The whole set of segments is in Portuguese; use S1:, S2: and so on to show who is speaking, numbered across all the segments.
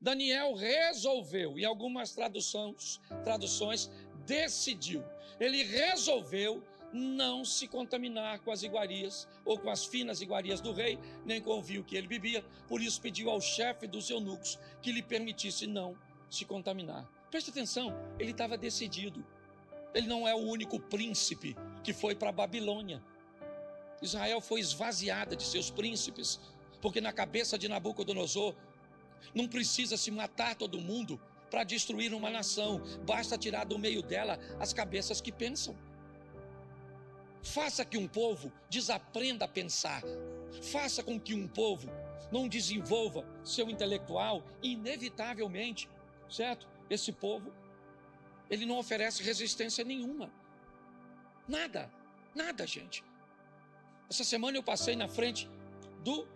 S1: Daniel resolveu, em algumas traduções, decidiu. Ele resolveu não se contaminar com as iguarias, ou com as finas iguarias do rei, nem com o vinho que ele bebia. Por isso pediu ao chefe dos eunucos que lhe permitisse não se contaminar. Preste atenção, ele estava decidido. Ele não é o único príncipe que foi para a Babilônia. Israel foi esvaziada de seus príncipes, porque na cabeça de Nabucodonosor não precisa se matar todo mundo para destruir uma nação, basta tirar do meio dela as cabeças que pensam. Faça que um povo desaprenda a pensar, faça com que um povo não desenvolva seu intelectual, e inevitavelmente, certo? Esse povo, ele não oferece resistência nenhuma, nada, gente. Essa semana eu passei na frente do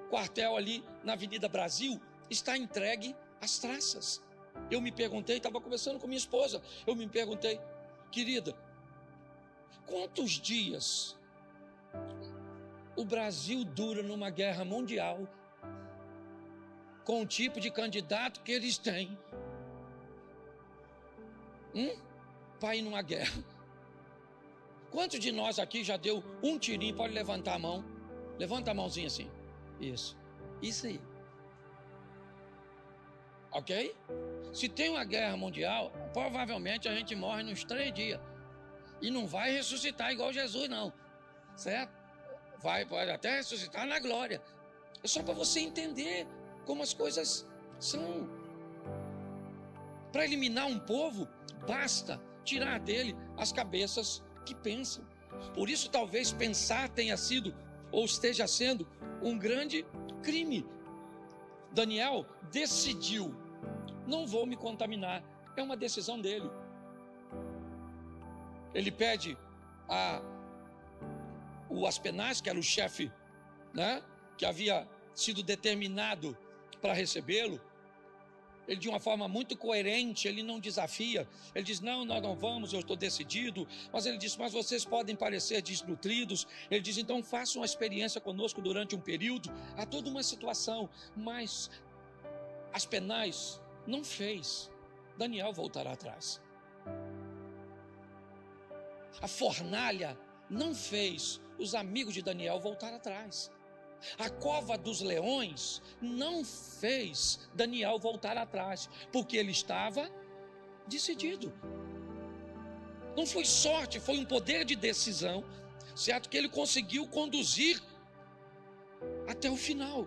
S1: quartel ali na Avenida Brasil, está entregue as traças. Eu me perguntei, estava conversando com minha esposa, eu me perguntei, querida, quantos dias o Brasil dura numa guerra mundial com o tipo de candidato que eles têm para ir numa guerra? Quantos de nós aqui já deu um tirinho? Pode levantar a mão, levanta a mãozinha assim, isso aí, ok? Se tem uma guerra mundial, provavelmente a gente morre nos 3 dias e não vai ressuscitar igual Jesus não, certo? Pode até ressuscitar na glória. É só para você entender como as coisas são. Para eliminar um povo, basta tirar dele as cabeças que pensam. Por isso talvez pensar tenha sido ou esteja sendo um grande crime. Daniel decidiu, não vou me contaminar, é uma decisão dele. Ele pede o Aspenaz, que era o chefe, né, que havia sido determinado para recebê-lo. Ele, de uma forma muito coerente, ele não desafia, ele diz, não, nós não vamos, eu estou decidido. Mas ele diz, mas vocês podem parecer desnutridos. Ele diz, então façam uma experiência conosco durante um período. Há toda uma situação, mas Aspenaz não fez Daniel voltar atrás. A fornalha não fez os amigos de Daniel voltar atrás. A cova dos leões não fez Daniel voltar atrás, porque ele estava decidido. Não foi sorte, foi um poder de decisão, certo? Que ele conseguiu conduzir até o final.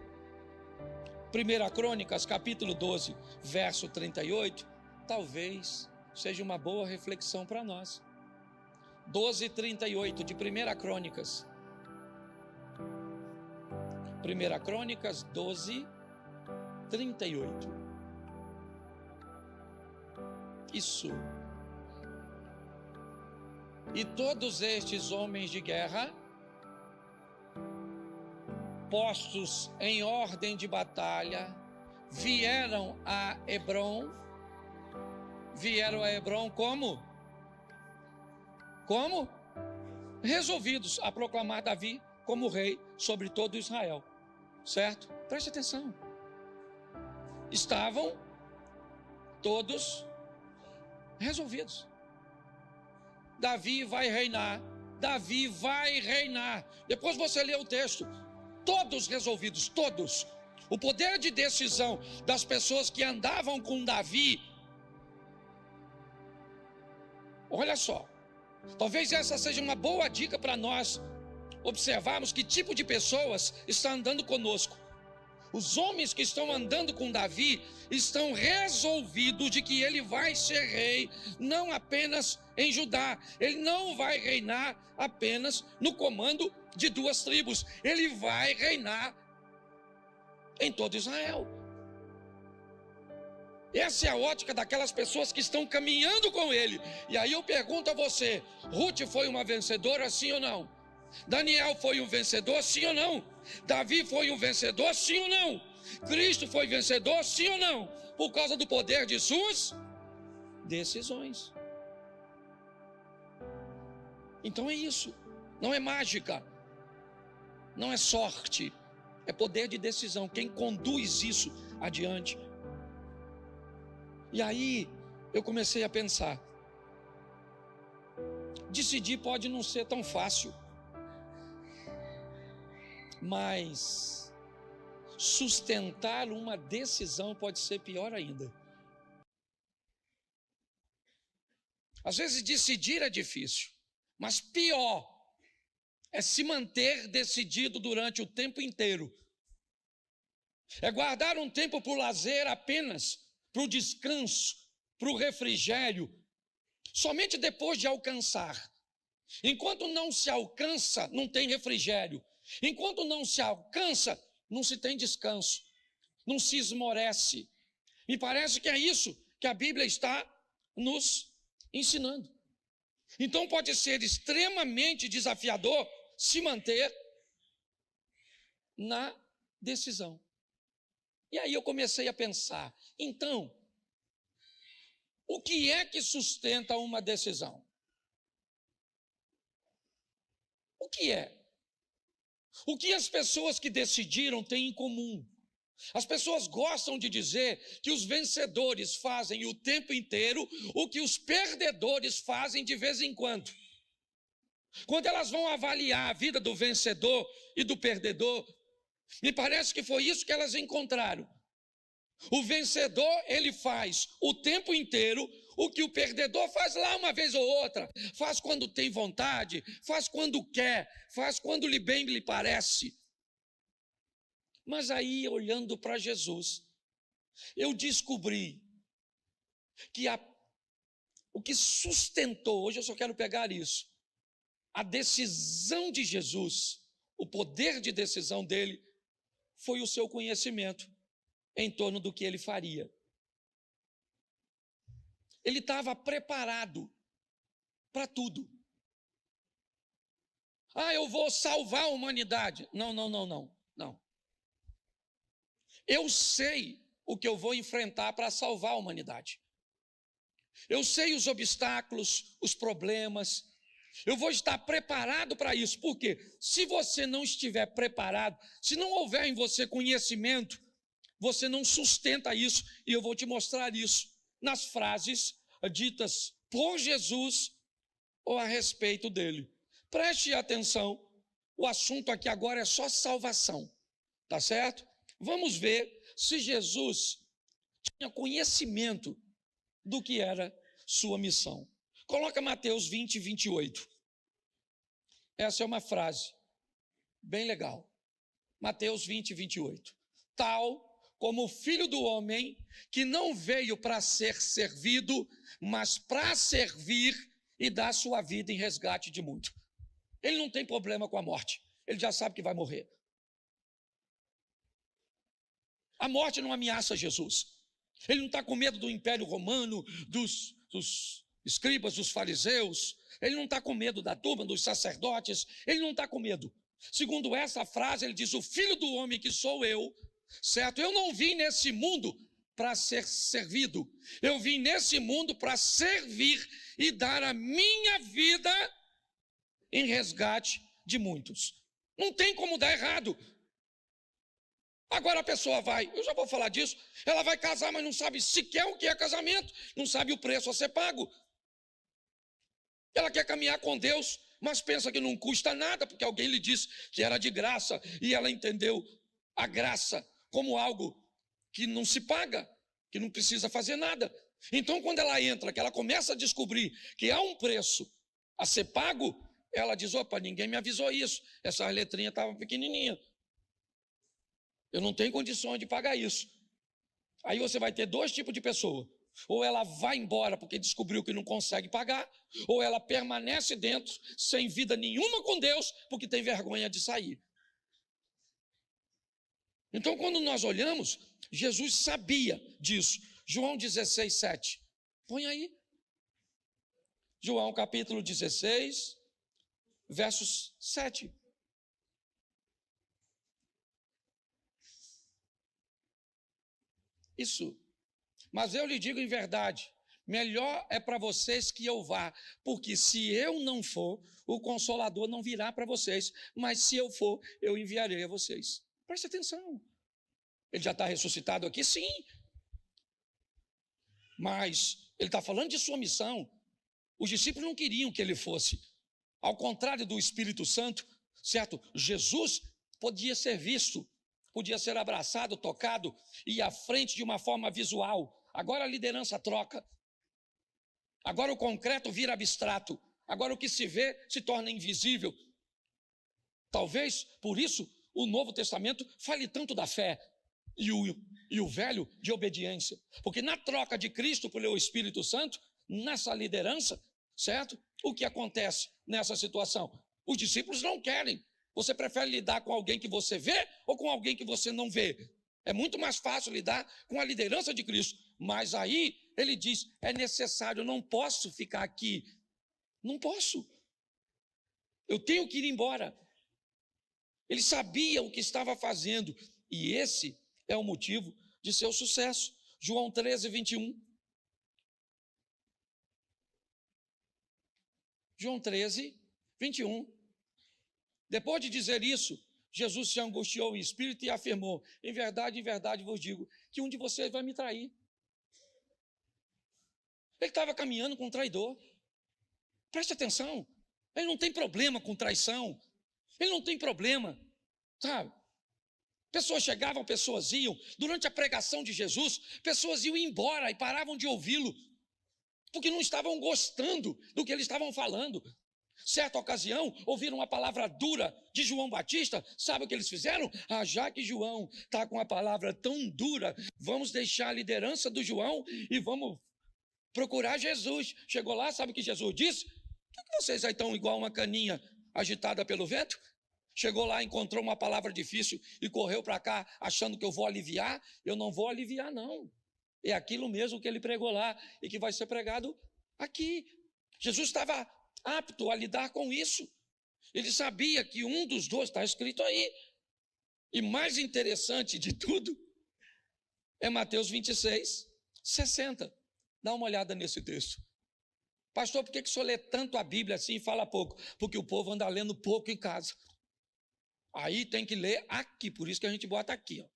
S1: 1 Crônicas, capítulo 12, verso 38, talvez seja uma boa reflexão para nós. 12:38 de 1 Crônicas. 1 Crônicas 12:38. Isso. E todos estes homens de guerra, postos em ordem de batalha, vieram a Hebrom. Vieram a Hebrom como? Como? Resolvidos a proclamar Davi como rei sobre todo Israel. Certo? Preste atenção. Estavam todos resolvidos. Davi vai reinar. Davi vai reinar. Depois você lê o texto. Todos resolvidos, todos. O poder de decisão das pessoas que andavam com Davi. Olha só. Talvez essa seja uma boa dica para nós observarmos que tipo de pessoas está andando conosco. Os homens que estão andando com Davi estão resolvidos de que ele vai ser rei, não apenas em Judá. Ele não vai reinar apenas no comando de 2 tribos. Ele vai reinar em todo Israel. Essa é a ótica daquelas pessoas que estão caminhando com ele. E aí eu pergunto a você, Ruth foi uma vencedora, sim ou não? Daniel foi um vencedor, sim ou não? Davi foi um vencedor, sim ou não? Cristo foi vencedor, sim ou não? Por causa do poder de suas decisões. Então é isso. Não é mágica. Não é sorte. É poder de decisão. Quem conduz isso adiante. E aí eu comecei a pensar, decidir pode não ser tão fácil, mas sustentar uma decisão pode ser pior ainda. Às vezes decidir é difícil, mas pior é se manter decidido durante o tempo inteiro. É guardar um tempo para o lazer apenas, para o descanso, para o refrigério, somente depois de alcançar. Enquanto não se alcança, não tem refrigério. Enquanto não se alcança, não se tem descanso, não se esmorece. Me parece que é isso que a Bíblia está nos ensinando. Então pode ser extremamente desafiador se manter na decisão. E aí eu comecei a pensar, então, o que é que sustenta uma decisão? O que é? O que as pessoas que decidiram têm em comum? As pessoas gostam de dizer que os vencedores fazem o tempo inteiro o que os perdedores fazem de vez em quando. Quando elas vão avaliar a vida do vencedor e do perdedor, me parece que foi isso que elas encontraram. O vencedor, ele faz o tempo inteiro o que o perdedor faz lá uma vez ou outra. Faz quando tem vontade, faz quando quer, faz quando bem lhe parece. Mas aí, olhando para Jesus, eu descobri que o que sustentou, hoje eu só quero pegar isso, a decisão de Jesus, o poder de decisão dele, foi o seu conhecimento em torno do que ele faria. Ele estava preparado para tudo. Eu vou salvar a humanidade. Não. Eu sei o que eu vou enfrentar para salvar a humanidade. Eu sei os obstáculos, os problemas. Eu vou estar preparado para isso. Porque se você não estiver preparado, se não houver em você conhecimento, você não sustenta isso. E eu vou te mostrar isso nas frases ditas por Jesus ou a respeito dele. Preste atenção, o assunto aqui agora é só salvação, tá certo? Vamos ver se Jesus tinha conhecimento do que era sua missão. Coloca Mateus 20, 28. Essa é uma frase bem legal. Mateus 20, 28. Tal como o Filho do Homem, que não veio para ser servido, mas para servir e dar sua vida em resgate de muito. Ele não tem problema com a morte, ele já sabe que vai morrer. A morte não ameaça Jesus. Ele não está com medo do Império Romano, dos escribas, dos fariseus. Ele não está com medo da turma, dos sacerdotes. Ele não está com medo. Segundo essa frase, ele diz, o Filho do Homem que sou eu, certo? Eu não vim nesse mundo para ser servido. Eu vim nesse mundo para servir e dar a minha vida em resgate de muitos. Não tem como dar errado. Agora a pessoa vai, eu já vou falar disso, ela vai casar, mas não sabe sequer o que é casamento, não sabe o preço a ser pago. Ela quer caminhar com Deus, mas pensa que não custa nada, porque alguém lhe disse que era de graça, e ela entendeu a graça como algo que não se paga, que não precisa fazer nada. Então, quando ela entra, que ela começa a descobrir que há um preço a ser pago, ela diz, opa, ninguém me avisou isso, essa letrinha estava pequenininha. Eu não tenho condições de pagar isso. Aí você vai ter dois tipos de pessoa. Ou ela vai embora porque descobriu que não consegue pagar, ou ela permanece dentro, sem vida nenhuma com Deus, porque tem vergonha de sair. Então, quando nós olhamos, Jesus sabia disso. João 16, 7. Põe aí. João capítulo 16, versos 7. Isso. Mas eu lhe digo em verdade, melhor é para vocês que eu vá, porque se eu não for, o Consolador não virá para vocês, mas se eu for, eu enviarei a vocês. Preste atenção. Ele já está ressuscitado aqui? Sim. Mas ele está falando de sua missão. Os discípulos não queriam que ele fosse. Ao contrário do Espírito Santo, certo? Jesus podia ser visto, podia ser abraçado, tocado e à frente de uma forma visual. Agora a liderança troca. Agora o concreto vira abstrato. Agora o que se vê se torna invisível. Talvez, por isso, o Novo Testamento fale tanto da fé e o Velho de obediência. Porque na troca de Cristo pelo Espírito Santo, nessa liderança, certo? O que acontece nessa situação? Os discípulos não querem. Você prefere lidar com alguém que você vê ou com alguém que você não vê? É muito mais fácil lidar com a liderança de Cristo. Mas aí ele diz, é necessário, eu não posso ficar aqui. Não posso. Eu tenho que ir embora. Ele sabia o que estava fazendo. E esse é o motivo de seu sucesso. João 13, 21. João 13, 21. Depois de dizer isso, Jesus se angustiou em espírito e afirmou, em verdade vos digo, que um de vocês vai me trair. Ele estava caminhando com um traidor. Preste atenção, ele não tem problema com traição. Ele não tem problema, sabe? Pessoas chegavam, pessoas iam. Durante a pregação de Jesus, pessoas iam embora e paravam de ouvi-lo, porque não estavam gostando do que eles estavam falando. Certa ocasião, ouviram uma palavra dura de João Batista. Sabe o que eles fizeram? Já que João está com a palavra tão dura, vamos deixar a liderança do João e vamos procurar Jesus. Chegou lá, sabe o que Jesus disse? Por que vocês aí estão igual uma caninha agitada pelo vento? Chegou lá, encontrou uma palavra difícil e correu para cá achando que eu vou aliviar. Eu não vou aliviar, não. É aquilo mesmo que ele pregou lá e que vai ser pregado aqui. Jesus estava apto a lidar com isso. Ele sabia que um dos dois, está escrito aí. E mais interessante de tudo é Mateus 26, 60. Dá uma olhada nesse texto. Pastor, por que o senhor lê tanto a Bíblia assim e fala pouco? Porque o povo anda lendo pouco em casa. Aí tem que ler aqui, por isso que a gente bota aqui, ó,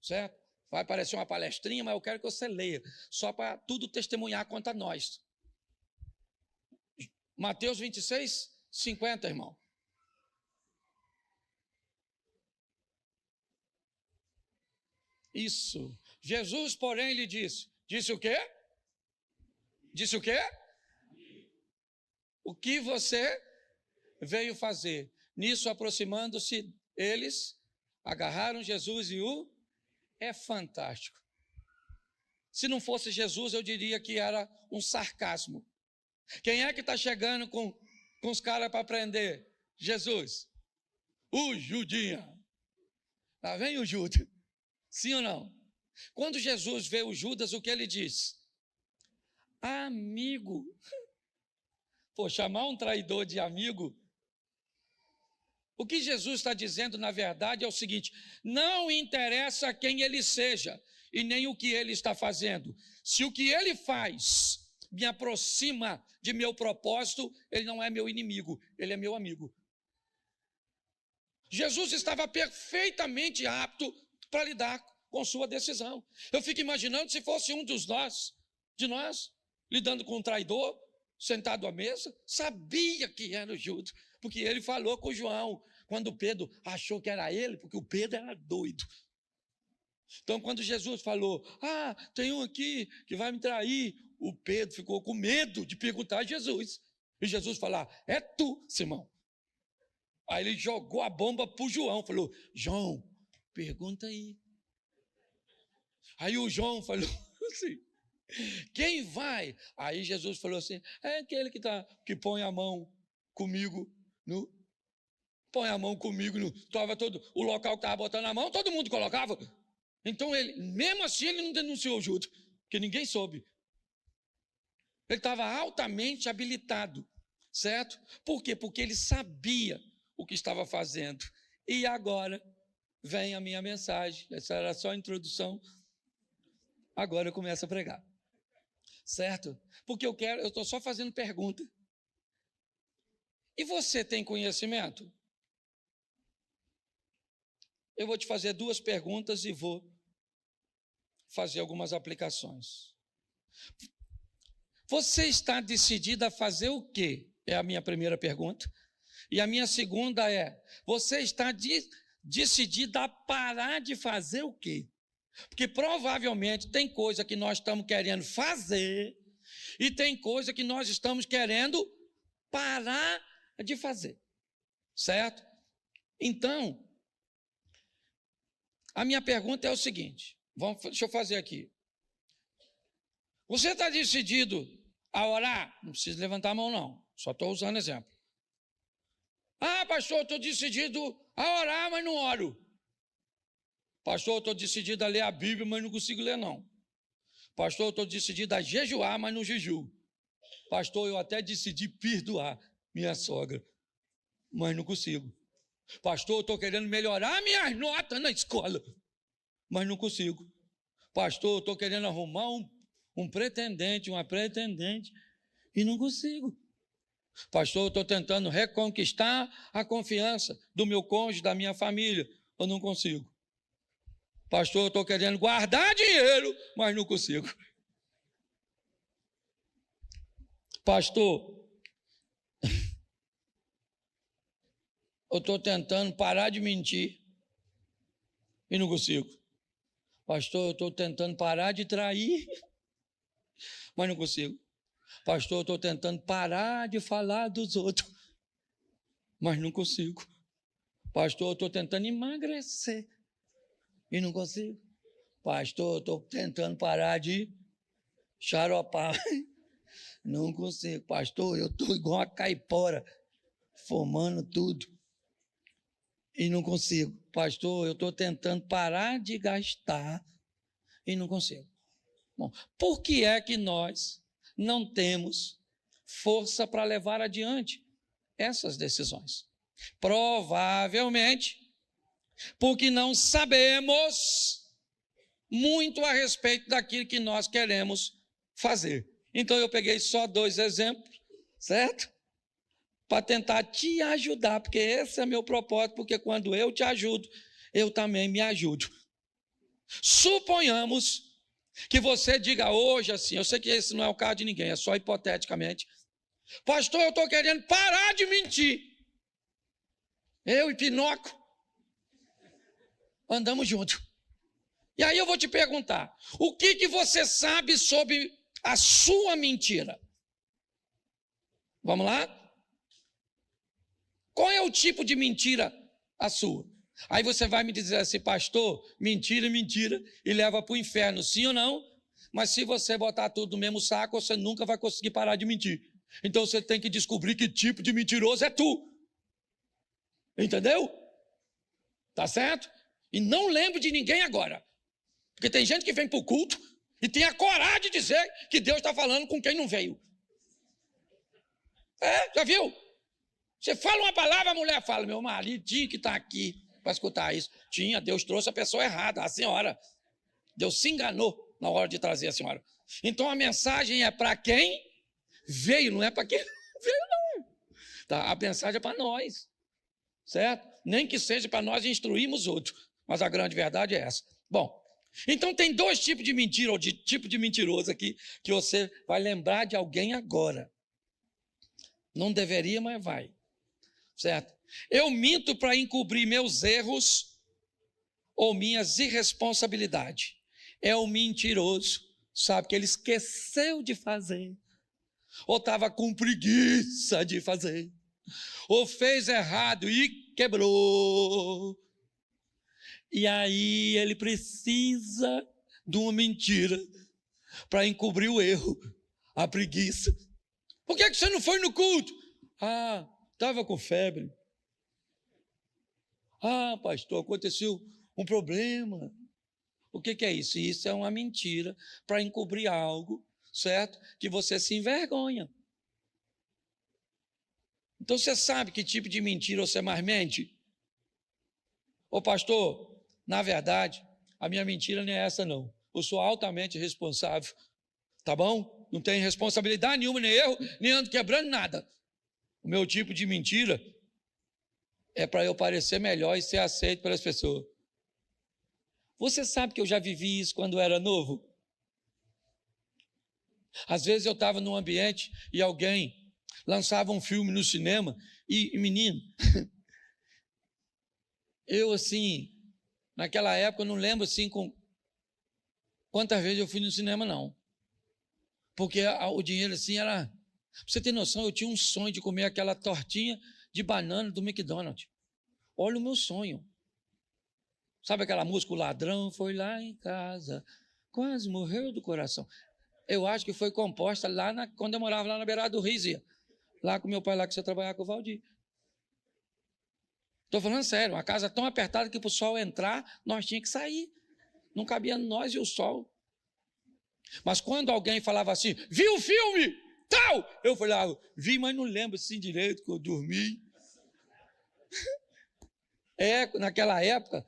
S1: certo? Vai parecer uma palestrinha, mas eu quero que você leia, só para tudo testemunhar contra nós. Mateus 26, 50, irmão. Isso. Jesus, porém, lhe disse o quê? Disse o quê? O que você veio fazer? Nisso, aproximando-se, eles agarraram Jesus e É fantástico. Se não fosse Jesus, eu diria que era um sarcasmo. Quem é que está chegando com os caras para prender? Jesus. O Judinha. Lá vem o Judas. Sim ou não? Quando Jesus vê o Judas, o que ele diz? Amigo. Pô, chamar um traidor de amigo. O que Jesus está dizendo, na verdade, é o seguinte: não interessa quem ele seja e nem o que ele está fazendo. Se o que ele faz me aproxima de meu propósito, ele não é meu inimigo, ele é meu amigo. Jesus estava perfeitamente apto para lidar com sua decisão. Eu fico imaginando se fosse um de nós, lidando com um traidor, sentado à mesa, sabia que era o Judas, porque ele falou com João, quando Pedro achou que era ele, porque o Pedro era doido. Então, quando Jesus falou, tem um aqui que vai me trair, o Pedro ficou com medo de perguntar a Jesus. E Jesus falou, é tu, Simão. Aí ele jogou a bomba para o João, falou, João, pergunta aí. Aí o João falou assim, quem vai? Aí Jesus falou assim, é aquele que põe a mão comigo põe a mão comigo o local que estava botando a mão, todo mundo colocava. Então ele, mesmo assim, ele não denunciou o Judas, porque ninguém soube. Ele estava altamente habilitado, certo? Por quê? Porque ele sabia o que estava fazendo. E agora vem a minha mensagem. Essa era só a introdução. Agora eu começo a pregar. Certo? Porque eu estou só fazendo pergunta. E você tem conhecimento? Eu vou te fazer 2 perguntas e vou fazer algumas aplicações. Você está decidido a fazer o quê? É a minha primeira pergunta. E a minha segunda é: você está decidida a parar de fazer o quê? Porque provavelmente tem coisa que nós estamos querendo fazer e tem coisa que nós estamos querendo parar de fazer, certo? Então, a minha pergunta é o seguinte, deixa eu fazer aqui. Você está decidido a orar? Não precisa levantar a mão não, só estou usando exemplo. Ah, pastor, estou decidido a orar, mas não oro. Pastor, eu estou decidido a ler a Bíblia, mas não consigo ler não. Pastor, eu estou decidido a jejuar, mas não jejuo. Pastor, eu até decidi perdoar minha sogra, mas não consigo. Pastor, eu estou querendo melhorar minhas notas na escola, mas não consigo. Pastor, eu estou querendo arrumar um pretendente, uma pretendente, e não consigo. Pastor, eu estou tentando reconquistar a confiança do meu cônjuge, da minha família, eu não consigo. Pastor, eu estou querendo guardar dinheiro, mas não consigo. Pastor, eu estou tentando parar de mentir e não consigo. Pastor, eu estou tentando parar de trair, mas não consigo. Pastor, eu estou tentando parar de falar dos outros, mas não consigo. Pastor, eu estou tentando emagrecer e não consigo. Pastor, eu estou tentando parar de xaropar, não consigo. Pastor, eu estou igual a caipora, fumando tudo e não consigo. Pastor, eu estou tentando parar de gastar e não consigo. Bom, por que é que nós não temos força para levar adiante essas decisões? Provavelmente porque não sabemos muito a respeito daquilo que nós queremos fazer. Então eu peguei só 2 exemplos, certo? Para tentar te ajudar, porque esse é meu propósito, porque quando eu te ajudo, eu também me ajudo. Suponhamos que você diga hoje assim, eu sei que esse não é o caso de ninguém, é só hipoteticamente. Pastor, eu estou querendo parar de mentir. Eu e Pinóquio andamos juntos. E aí eu vou te perguntar, o que você sabe sobre a sua mentira? Vamos lá? Qual é o tipo de mentira a sua? Aí você vai me dizer assim, pastor, mentira, e leva para o inferno, sim ou não? Mas se você botar tudo no mesmo saco, você nunca vai conseguir parar de mentir. Então você tem que descobrir que tipo de mentiroso é tu. Entendeu? Tá certo? E não lembro de ninguém agora. Porque tem gente que vem para o culto e tem a coragem de dizer que Deus está falando com quem não veio. Já viu? Você fala uma palavra, a mulher fala, meu marido tinha que estar aqui para escutar isso. Tinha, Deus trouxe a pessoa errada, a senhora. Deus se enganou na hora de trazer a senhora. Então a mensagem é para quem veio, não é para quem não veio, não. Tá? A mensagem é para nós, certo? Nem que seja para nós instruirmos outros, mas a grande verdade é essa. Bom, então tem 2 tipos de mentira, ou de tipo de mentiroso aqui, que você vai lembrar de alguém agora. Não deveria, mas vai. Certo? Eu minto para encobrir meus erros ou minhas irresponsabilidades. É o mentiroso, sabe, que ele esqueceu de fazer, ou estava com preguiça de fazer, ou fez errado e quebrou. E aí ele precisa de uma mentira para encobrir o erro, a preguiça. Por que você não foi no culto? Estava com febre. Pastor, aconteceu um problema. O que é isso? Isso é uma mentira para encobrir algo, certo? Que você se envergonha. Então você sabe que tipo de mentira você mais mente? Ô pastor, na verdade, a minha mentira não é essa não. Eu sou altamente responsável, tá bom? Não tenho responsabilidade nenhuma, nem erro, nem ando quebrando nada. O meu tipo de mentira é para eu parecer melhor e ser aceito pelas pessoas. Você sabe que eu já vivi isso quando eu era novo? Às vezes eu estava num ambiente e alguém lançava um filme no cinema menino, eu assim, naquela época eu não lembro assim com quantas vezes eu fui no cinema não, porque o dinheiro assim era, pra você ter noção, eu tinha um sonho de comer aquela tortinha de banana do McDonald's. Olha o meu sonho. Sabe aquela música, o ladrão foi lá em casa, quase morreu do coração. Eu acho que foi composta lá quando eu morava lá na beirada do Rizia, lá com meu pai, lá que você trabalhava com o Valdir. Estou falando sério, uma casa tão apertada que para o sol entrar, nós tínhamos que sair. Não cabia nós e o sol. Mas quando alguém falava assim, viu o filme? Tal! Eu falava, vi, mas não lembro assim direito, que eu dormi. Naquela época,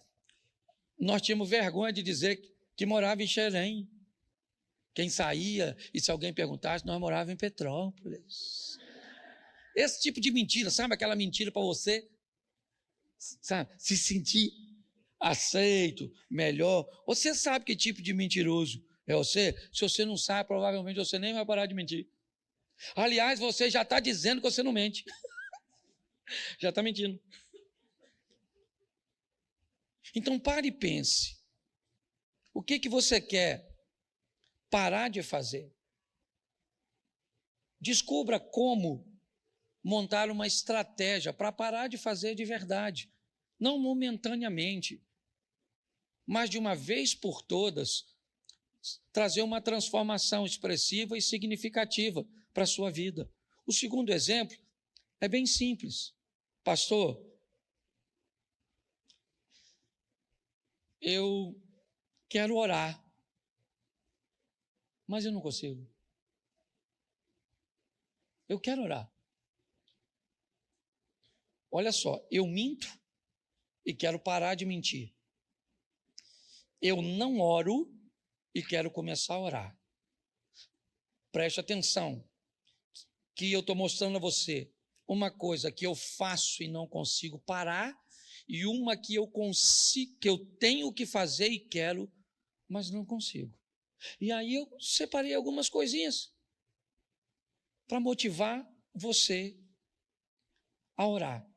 S1: nós tínhamos vergonha de dizer que morava em Xerém. Quem saía, e se alguém perguntasse, nós morávamos em Petrópolis. Esse tipo de mentira, sabe aquela mentira para você, sabe, se sentir aceito, melhor. Você sabe que tipo de mentiroso é você? Se você não sabe, provavelmente você nem vai parar de mentir. Aliás, você já está dizendo que você não mente. Já está mentindo. Então pare e pense. O que você quer parar de fazer? Descubra como montar uma estratégia para parar de fazer de verdade. Não momentaneamente, mas de uma vez por todas, trazer uma transformação expressiva e significativa para a sua vida. O segundo exemplo é bem simples. Pastor, eu quero orar, mas eu não consigo. Eu quero orar. Olha só, eu minto e quero parar de mentir. Eu não oro e quero começar a orar. Preste atenção, que eu estou mostrando a você uma coisa que eu faço e não consigo parar, e uma que eu consigo, que eu tenho que fazer e quero, mas não consigo. E aí eu separei algumas coisinhas para motivar você a orar.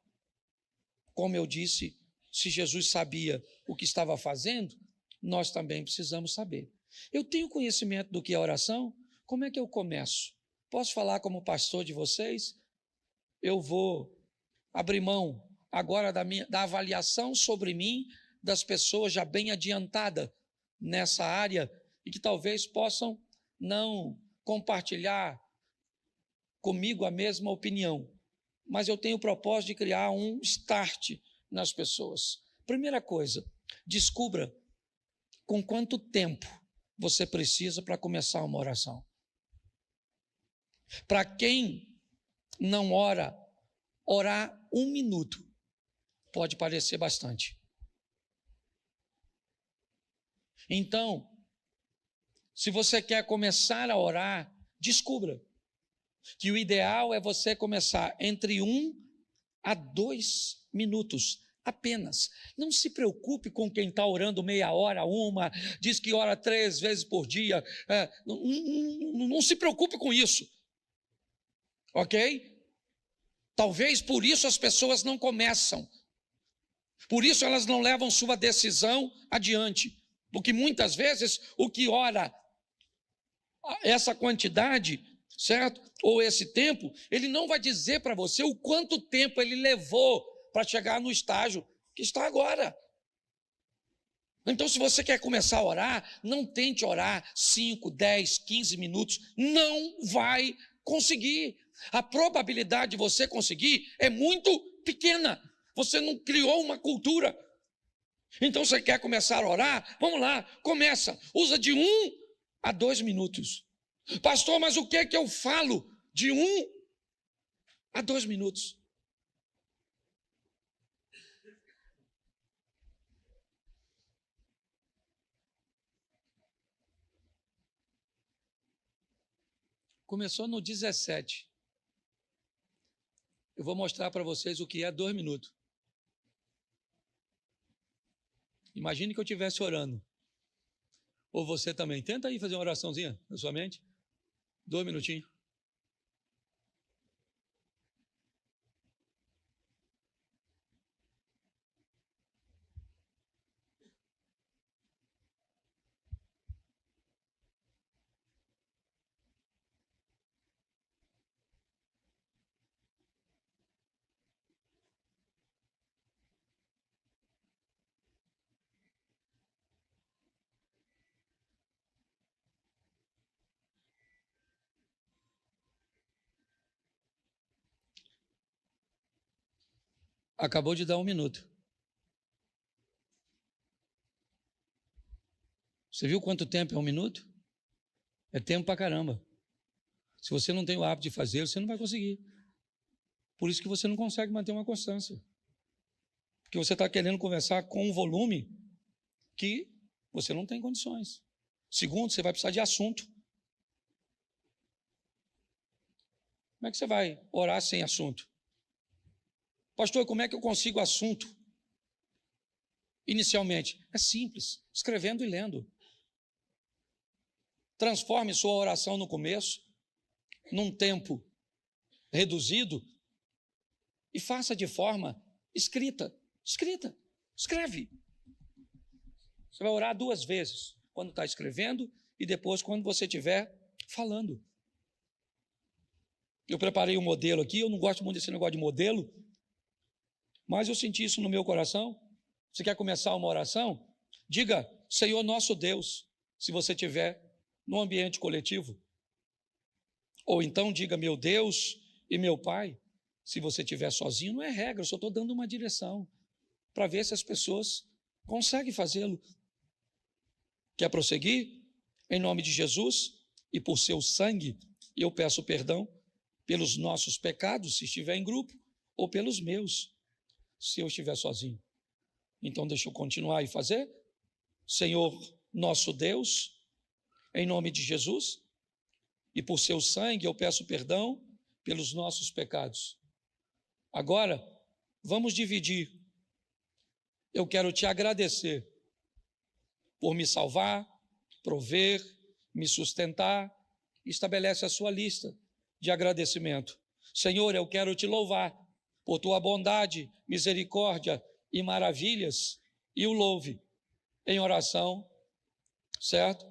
S1: Como eu disse, se Jesus sabia o que estava fazendo, nós também precisamos saber. Eu tenho conhecimento do que é oração? Como é que eu começo? Posso falar como pastor de vocês? Eu vou abrir mão agora da avaliação sobre mim das pessoas já bem adiantadas nessa área e que talvez possam não compartilhar comigo a mesma opinião. Mas eu tenho o propósito de criar um start nas pessoas. Primeira coisa, descubra com quanto tempo você precisa para começar uma oração. Para quem não ora, orar 1 minuto pode parecer bastante. Então, se você quer começar a orar, descubra que o ideal é você começar entre 1 a 2 minutos apenas. Não se preocupe com quem está orando meia hora, diz que ora 3 vezes por dia. Não se preocupe com isso. Ok? Talvez por isso as pessoas não começam. Por isso elas não levam sua decisão adiante. Porque muitas vezes o que ora essa quantidade, certo? Ou esse tempo, ele não vai dizer para você o quanto tempo ele levou para chegar no estágio que está agora. Então, se você quer começar a orar, não tente orar 5, 10, 15 minutos. Não vai conseguir. A probabilidade de você conseguir é muito pequena. Você não criou uma cultura. Então, você quer começar a orar? Vamos lá, começa. Usa de 1 a 2 minutos. Pastor, mas o que é que eu falo de 1 a 2 minutos? Começou no 17. Eu vou mostrar para vocês o que é 2 minutos. Imagine que eu estivesse orando. Ou você também. Tenta aí fazer uma oraçãozinha na sua mente. 2 minutinhos. Acabou de dar 1 minuto. Você viu quanto tempo é 1 minuto? É tempo pra caramba. Se você não tem o hábito de fazer, você não vai conseguir. Por isso que você não consegue manter uma constância. Porque você está querendo conversar com um volume que você não tem condições. Segundo, você vai precisar de assunto. Como é que você vai orar sem assunto? Pastor, como é que eu consigo assunto? Inicialmente, é simples, escrevendo e lendo. Transforme sua oração no começo, num tempo reduzido, e faça de forma escrita. Escreve. Você vai orar 2 vezes, quando está escrevendo e depois quando você estiver falando. Eu preparei um modelo aqui, eu não gosto muito desse negócio de modelo, mas eu senti isso no meu coração. Você quer começar uma oração? Diga, Senhor nosso Deus, se você estiver no ambiente coletivo. Ou então diga, meu Deus e meu Pai, se você estiver sozinho. Não é regra, eu só estou dando uma direção para ver se as pessoas conseguem fazê-lo. Quer prosseguir? Em nome de Jesus e por seu sangue, eu peço perdão pelos nossos pecados, se estiver em grupo, ou pelos meus, se eu estiver sozinho. Então deixa eu continuar e fazer. Senhor nosso Deus, em nome de Jesus e por seu sangue, eu peço perdão pelos nossos pecados. Agora, vamos dividir. Eu quero te agradecer por me salvar, prover, me sustentar. Estabelece a sua lista de agradecimento. Senhor, eu quero te louvar por tua bondade, misericórdia e maravilhas, e o louve em oração, certo?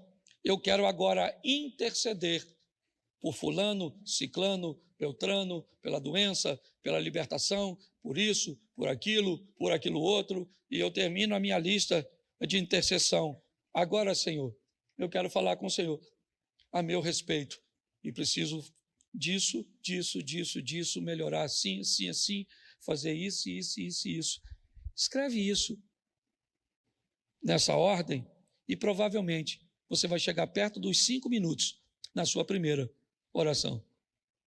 S1: Eu quero agora interceder por fulano, ciclano, beltrano, pela doença, pela libertação, por isso, por aquilo outro, e eu termino a minha lista de intercessão. Agora, Senhor, eu quero falar com o Senhor a meu respeito, e preciso disso, melhorar assim, fazer isso. Escreve isso nessa ordem e provavelmente você vai chegar perto dos 5 minutos na sua primeira oração.